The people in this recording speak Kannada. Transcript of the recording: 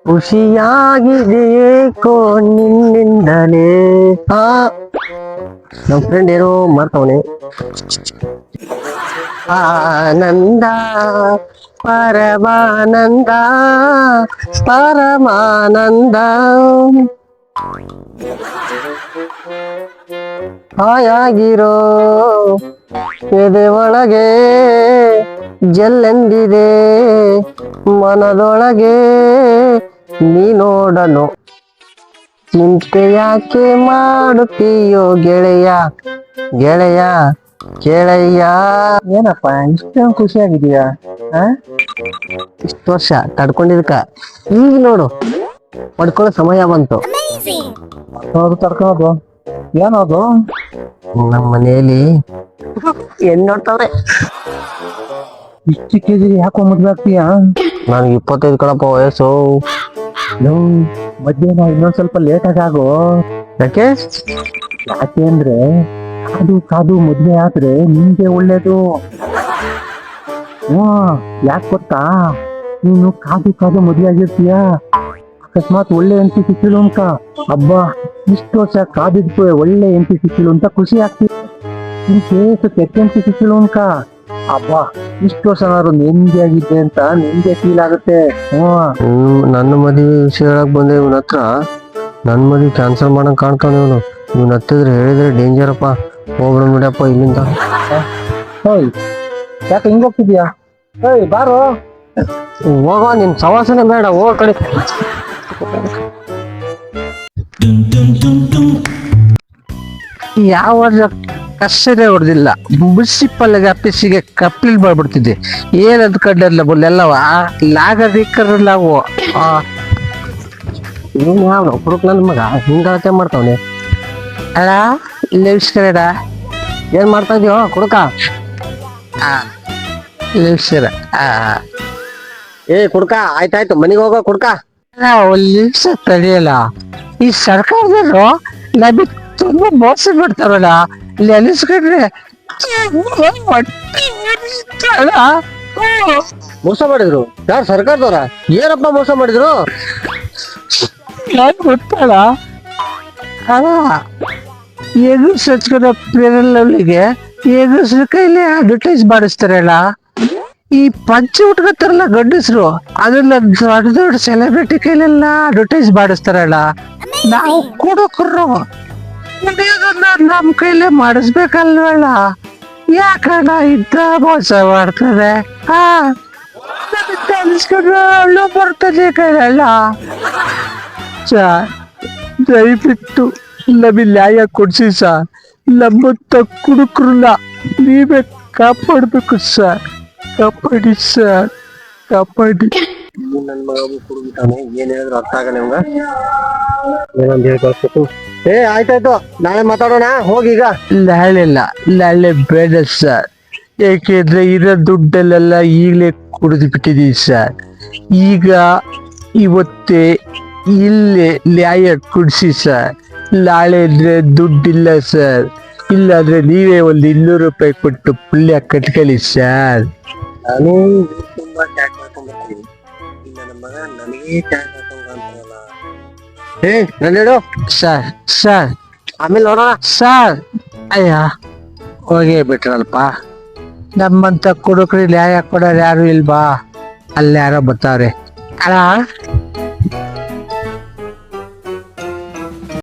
ಖುಷಿಯಾಗಿದೆಯೇಕೋ ನಿನ್ನಿಂದಲೇ. ಆ ನಮ್ಮ ಫ್ರೆಂಡ್ ಏನೋ ಮಾಡ್ತಾವನೆ. ಆನಂದ ಪರಮಾನಂದ ಪರಮಾನಂದ ಹಾಯಾಗಿರೋ ಎದೆ ಒಳಗೆ ಜಲ್ಲೆಂದಿದೆ ಮನದೊಳಗೆ ನೀ ನೋಡನು ಚಿಂತೆ ಯಾಕೆ ಮಾಡುತ್ತೀಯೋ ಗೆಳೆಯ ಗೆಳೆಯ ಗೆಳೆಯ. ಏನಪ್ಪ ಇಷ್ಟೊಂದು ಖುಷಿಯಾಗಿದೀಯಾ? ಇಷ್ಟು ವರ್ಷ ತಡ್ಕೊಂಡಿದ್ಕ ಈಗ ನೋಡು ಪಡ್ಕೊಳ್ಳೋ ಸಮಯ ಬಂತು. ತಡ್ಕೊಳ್ಳೋದು ಏನದು? ನಮ್ಮ ಮನೆಯಲ್ಲಿ ಏನ್ ನೋಡ್ತಾವ್ರೆ. ಇಷ್ಟು ಕೆಜಿ ಯಾಕೋ ಮದ್ವೆ ಆಗ್ತೀಯಾ? ನನಗೆ 25 ಕಣಪ್ಪ ವಯಸ್ಸು. ಮಧ್ಯಾಹ್ನ ಇನ್ನೊಂದ್ ಸ್ವಲ್ಪ ಲೇಟ್ ಆಗೋ. ಯಾಕೆ? ಯಾಕೆ ಅಂದ್ರೆ ಕಾದು ಮದ್ವೆ ಆದ್ರೆ ನಿಮ್ಗೆ ಒಳ್ಳೇದು. ಯಾಕೆ ಗೊತ್ತಾ? ನೀನು ಕಾದು ಮದ್ವೆ ಆಗಿರ್ತೀಯ, ಅಕಸ್ಮಾತ್ ಒಳ್ಳೆ ಹೆಂಡತಿ ಸಿಕ್ಕಿಲು ಅಂತ ಹಬ್ಬ ಇಷ್ಟು ವರ್ಷ ಕಾದಿದ್ದು ಒಳ್ಳೆ ಹೆಂಡತಿ ಸಿಕ್ಕಿಲು ಅಂತ ಖುಷಿ ಆಗ್ತೀವಿ. ಇನ್ ಕೇಸ್ ಕೆಟ್ಟ ಹೆಂಡತಿ ಸಿಕ್ಕಿಲು ಅಂತ ಹಬ್ಬ ಇಷ್ಟು ವರ್ಷ ನಾನು ನೆಮ್ಮದಿಯಾಗಿದ್ದೆ ಅಂತ ನಿಮ್ಗೆ ಫೀಲ್ ಆಗುತ್ತೆ. ನನ್ನ ಮದುವೆ ವಿಷಯ ಹೇಳಕ್ ಬಂದೆ ಇವನ ಹತ್ರ. ನನ್ನ ಮದುವೆ ಕ್ಯಾನ್ಸಲ್ ಮಾಡಂಗ್ ಕಾಣ್ತಾನೆ ಇವನು. ಇವನ್ ಹತ್ತಿದ್ರೆ ಹೇಳಿದ್ರೆ ಡೇಂಜರಪ್ಪ. ಹೋಗ್ಬಿಡ ಬಿಡಪ್ಪ ಇಲ್ಲಿಂದ. ಯಾಕೆ ಹಿಂಗ್ ಹೋಗ್ತಿದ್ಯಾ? ಬಾರೋ ಹೋಗೋ, ನಿನ್ ಸವಾಸನೆ ಬೇಡ, ಹೋಗೋ ಕಡೆ. ಯಾವ ಕಷ್ಟನೇ ಹೊಡೆದಿಲ್ಲ, ಬಿಸಿ ಪಲ್ಲೆಗೆ ಅಪ್ಪಿಸಿಗೆ ಕಪ್ಲಿಲ್ ಬರ್ಬಿಡ್ತಿದ್ದೆ. ಏನದ್ ಕಡ್ಡಲ್ಲ ಬಲ್ಲೆಲ್ಲವ ಲಾಗದಿಕ್ಕರಲ್ಲವು. ಇವನು ಯಾವ ಹುಡುಕ್ ನನ್ನ ಮಗ ಹಿಂಗತೆ ಮಾಡ್ತಾವನೆ. ಅಲ್ಲ ಲಿವ್ಸ್ಕರ ಏನ್ ಮಾಡ್ತಾ ಇದೀಯೋ ಕುಡುಕ? ಲಿವ್ಸ್ಕರ ಕುಡ್ಕ ಆಯ್ತಾಯ್ತು, ಮನೆಗೆ ಹೋಗೋ ಕುಡ್ಕ. ಲಿವ್ಸ್ ತಡೆಯಲ್ಲ ಈ ಸರ್ಕಾರದವರು. ನಮಗೆ ತುಂಬಾ ಮೋಸ ಬಿಡ್ತಾರಲ್ಲ ನೆನೆಸ್ಕೊಂಡ್ರೆ. ಮೋಸ ಮಾಡಿದ್ರು ಯಾರು? ಸರ್ಕಾರದವ್ರ? ಏನಪ್ಪ ಮೋಸ ಮಾಡಿದ್ರು? ಯಾಕೆ ಗೊತ್ತಲ್ಲ, ಎಗರ್ಸ್ ಹಚ್ಕೊಂಡ ಪ್ರೇರಲ್ಲಿಗೆ ಎಗರ್ಸ್ರ ಕೈಲಿ ಅಡ್ವರ್ಟೈಸ್ ಮಾಡಿಸ್ತಾರಲ್ಲ. ಈ ಪಂಚೆ ಉಟ್ಕೊತಾರಲ್ಲ ಗಂಡಸ್ರು, ಅದನ್ನ ದೊಡ್ಡ ದೊಡ್ಡ ಸೆಲೆಬ್ರಿಟಿ ಕೈಲೆಲ್ಲ ಅಡ್ವರ್ಟೈಸ್ ಮಾಡಿಸ್ತಾರಲ್ಲ. ನಾವು ಕುಡುಕರು ಕುಡಿಯೋದನ್ನ ನಮ್ ಕೈಲೇ ಮಾಡಿಸ್ಬೇಕಲ್ವಲ್ಲ. ಯಾಕಣ್ಣ ಇಂಥ ಮೋಸ ಮಾಡ್ತದೆ? ಅಲ್ಲೂ ಬರ್ತದೆ ಕೈಲಲ್ಲ. ದಯವಿಟ್ಟು ನಮಗೆ ನ್ಯಾಯ ಕೊಡ್ಸಿ ಸರ್. ನಮ್ಮಂತ ಕುಡುಕರನ್ನ ನೀವೇ ಕಾಪಾಡ್ಬೇಕು ಸರ್. ಕಾಪಾಡಿ ಸರ್, ಕಾಪಾಡಿ. ನನ್ನ ಮಗ ಕುಡುಬಿಟ್ಟಾನೆ, ಏನ್ ಹೇಳಿದ್ರು ಅರ್ಥ ಆಗಲ್ಲ ಇವಂಗ. ಏನಂತ ಹೇಳಿ ಕಳ್ಸ್ಬೇಕು. ಆಯ್ತಾಯ್ತು, ನಾಳೆ ಮಾತಾಡೋಣ, ಹೋಗೀಗ. ನಾಳೆ ಬೇಡ ಸರ್, ಯಾಕೆಂದ್ರೆ ಇರೋ ದುಡ್ಡಲ್ಲೆಲ್ಲ ಈಗಲೇ ಕುಡಿದು ಬಿಟ್ಟಿದೀವಿ ಸರ್. ಈಗ ಇವತ್ತೇ ಇಲ್ಲೇ ನ್ಯಾಯ ಕುಡಿಸಿ ಸರ್. ನಾಳೆ ಅಂದ್ರೆ ದುಡ್ಡಿಲ್ಲ ಸರ್. ಇಲ್ಲಾಂದ್ರೆ ನೀವೇ ಒಂದು 200 ರೂಪಾಯಿ ಕೊಟ್ಟು ಪುಳ್ಯ ಕಟ್ಕೊಳ್ಳಿ ಸರ್. ನಾನು ತುಂಬಾ ಟ್ಯಾಕ್ಸ್ ಹಾಕೊಂಡ್ಬರ್ತೀನಿ. ಇನ್ನ ನನ್ನ ಮಗ ನನಗೇ ಟ್ಯಾಕ್ಸ್ ಹಾಕೊಂಡ್ಬಂತಾರಲ್ಲ. ನನ್ನೇಳು ಸರ್ ಆಮೇಲೆ ನೋಡೋಣ ಸರ್. ಅಯ್ಯ ಹೋಗೇ ಬಿಟ್ರಲ್ಪ. ನಮ್ಮಂತ ಕುಡುಕರಿ ನ್ಯಾಯ ಕೊಡೋರು ಯಾರು ಇಲ್ವಾ? ಅಲ್ಲಿ ಯಾರೋ ಬರ್ತಾವ್ರೆ. ಅಲ್ಲ